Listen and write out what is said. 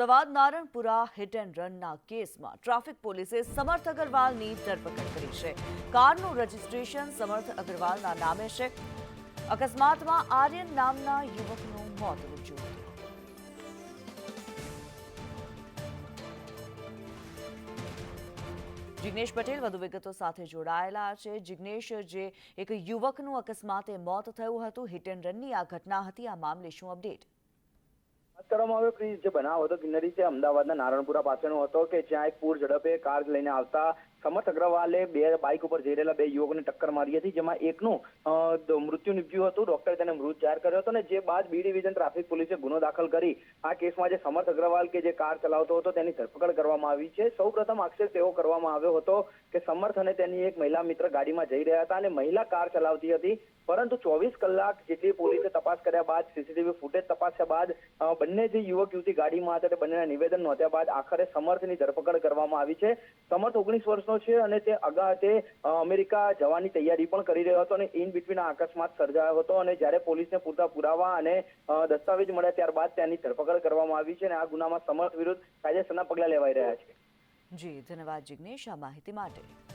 Ahmedabad Naranpura hit and રનના કેસમાં traffic પોલીસે સમર્થ અગ્રવાલની ધરપકડ કરી છે. કારનું રજીસ્ટ્રેશન સમર્થ અગ્રવાલના નામે છે. અકસ્માતમાં આર્યન નામના યુવકનું મોત નીપજ્યું હતું. જિગ્નેશ પટેલ વધુ વિગતો સાથે જોડાયેલા છે. જિગ્નેશ, જે એક યુવકનું અકસ્માતે મોત થયું હતું, હિટ એન્ડ રનની આ ઘટના હતી, આ મામલે શું અપડેટ? કરવામાં આવ્યો કે જે બનાવ હતો કિન્નરી છે અમદાવાદના નારણપુરા પાસેનો હતો કે જ્યાં એક પૂર ઝડપે કાર લઈને આવતા સમર્થ અગ્રવાલે બે બાઇક ઉપર જઈ રહેલા બે યુવકોને ટક્કર મારી હતી, જેમાં એકનું મૃત્યુ નીપજ્યું હતું. ડોક્ટરે તેને મૃત જાહેર કર્યો હતો અને જે બાદ બી ડિવિઝન ટ્રાફિક પોલીસે ગુનો દાખલ કરી આ કેસમાં જે સમર્થ અગ્રવાલ કે જે કાર ચલાવતો હતો તેની ધરપકડ કરવામાં આવી છે. સૌપ્રથમ આક્ષેપ એવો કરવામાં આવ્યો હતો કે સમર્થ અને તેની એક મહિલા મિત્ર ગાડીમાં જઈ રહ્યા હતા અને મહિલા કાર ચલાવતી હતી, પરંતુ 24 કલાક જેટલી પોલીસે તપાસ કર્યા બાદ, સીસીટીવી ફૂટેજ તપાસ્યા બાદ બંને જે યુવક યુવતી ગાડીમાં હતા તે બંનેના નિવેદન નોંધ્યા બાદ આખરે સમર્થની ધરપકડ કરવામાં આવી છે. સમર્થ 19 વર્ષનો છે અને તે અમેરિકા જવાની તૈયારી પણ કરી રહ્યો હતો અને ઇન બિટવીન આ અકસ્માત સર્જાયો હતો અને જ્યારે પોલીસને પૂરતા પુરાવા અને દસ્તાવેજ મળ્યા ત્યારબાદ તેની ધરપકડ કરવામાં આવી છે અને આ ગુનામાં સમર્થ વિરુદ્ધ કાયદેસરના પગલાં લેવાઈ રહ્યા છે. જી, ધન્યવાદ જિગ્નેશ આ માહિતી માટે.